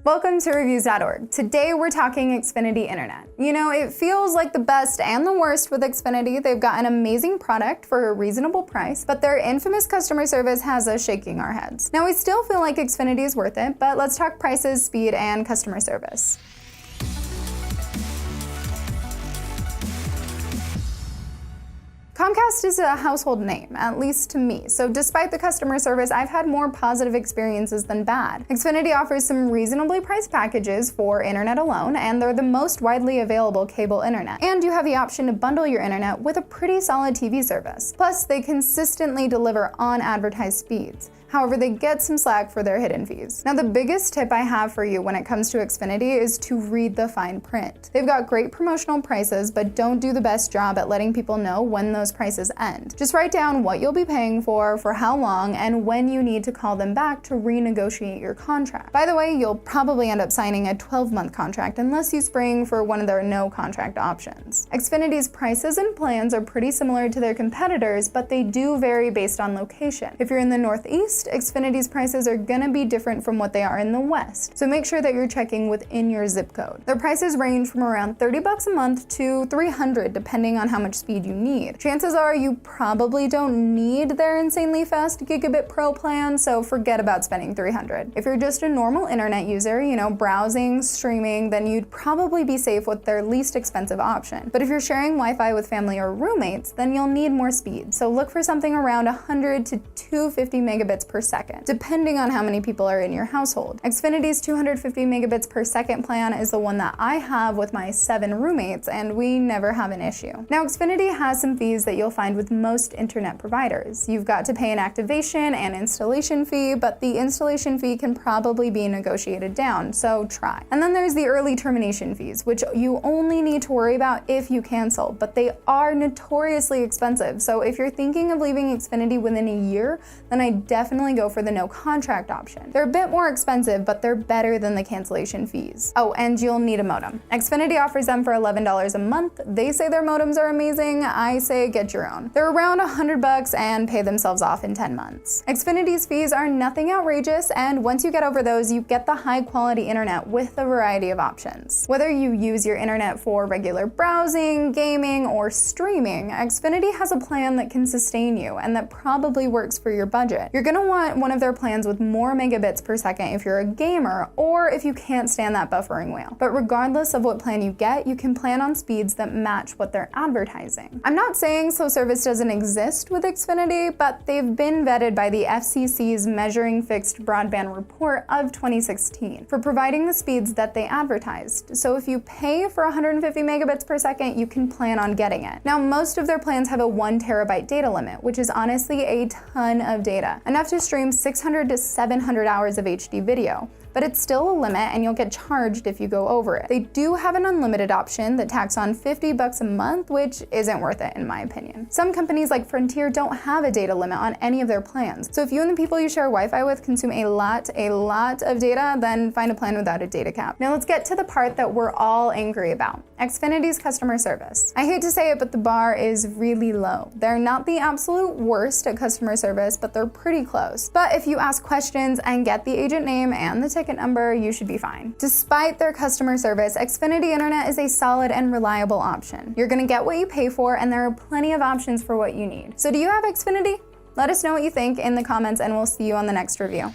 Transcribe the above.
Welcome to Reviews.org. Today we're talking Xfinity Internet. You know, it feels like the best and the worst with Xfinity. They've got an amazing product for a reasonable price, but their infamous customer service has us shaking our heads. Now, we still feel like Xfinity is worth it, but let's talk prices, speed, and customer service. Comcast is a household name, at least to me, so despite the customer service, I've had more positive experiences than bad. Xfinity offers some reasonably priced packages for internet alone, and they're the most widely available cable internet. And you have the option to bundle your internet with a pretty solid TV service. Plus, they consistently deliver on advertised speeds. However, they get some slack for their hidden fees. Now, the biggest tip I have for you when it comes to Xfinity is to read the fine print. They've got great promotional prices, but don't do the best job at letting people know when those prices end. Just write down what you'll be paying for how long, and when you need to call them back to renegotiate your contract. By the way, you'll probably end up signing a 12-month contract unless you spring for one of their no contract options. Xfinity's prices and plans are pretty similar to their competitors, but they do vary based on location. If you're in the Northeast, Xfinity's prices are gonna be different from what they are in the West, so make sure that you're checking within your zip code. Their prices range from around $30 a month to $300 depending on how much speed you need. Chances are you probably don't need their insanely fast Gigabit Pro plan, so forget about spending $300. If you're just a normal internet user, browsing, streaming, then you'd probably be safe with their least expensive option. But if you're sharing Wi-Fi with family or roommates, then you'll need more speed, so look for something around 100 to 250 megabits per second, depending on how many people are in your household. Xfinity's 250 megabits per second plan is the one that I have with my 7 roommates, and we never have an issue. Now, Xfinity has some fees that you'll find with most internet providers. You've got to pay an activation and installation fee, but the installation fee can probably be negotiated down, so try. And then there's the early termination fees, which you only need to worry about if you cancel, but they are notoriously expensive. So if you're thinking of leaving Xfinity within a year, then I definitely go for the no contract option. They're a bit more expensive, but they're better than the cancellation fees. Oh, and you'll need a modem. Xfinity offers them for $11 a month. They say their modems are amazing. I say get your own. They're around $100 and pay themselves off in 10 months. Xfinity's fees are nothing outrageous, and once you get over those, you get the high quality internet with a variety of options. Whether you use your internet for regular browsing, gaming, or streaming, Xfinity has a plan that can sustain you and that probably works for your budget. You're gonna want one of their plans with more megabits per second if you're a gamer or if you can't stand that buffering whale. But regardless of what plan you get, you can plan on speeds that match what they're advertising. I'm not saying slow service doesn't exist with Xfinity, but they've been vetted by the FCC's Measuring Fixed Broadband Report of 2016 for providing the speeds that they advertised. So if you pay for 150 megabits per second, you can plan on getting it. Now, most of their plans have a 1 terabyte data limit, which is honestly a ton of data, enough to stream 600 to 700 hours of HD video. But it's still a limit and you'll get charged if you go over it. They do have an unlimited option that tacks on $50 a month, which isn't worth it in my opinion. Some companies like Frontier don't have a data limit on any of their plans. So if you and the people you share Wi-Fi with consume a lot of data, then find a plan without a data cap. Now let's get to the part that we're all angry about. Xfinity's customer service. I hate to say it, but the bar is really low. They're not the absolute worst at customer service, but they're pretty close. But if you ask questions and get the agent name and the ticket number, you should be fine. Despite their customer service, Xfinity Internet is a solid and reliable option. You're gonna get what you pay for, and there are plenty of options for what you need. So do you have Xfinity? Let us know what you think in the comments, and we'll see you on the next review.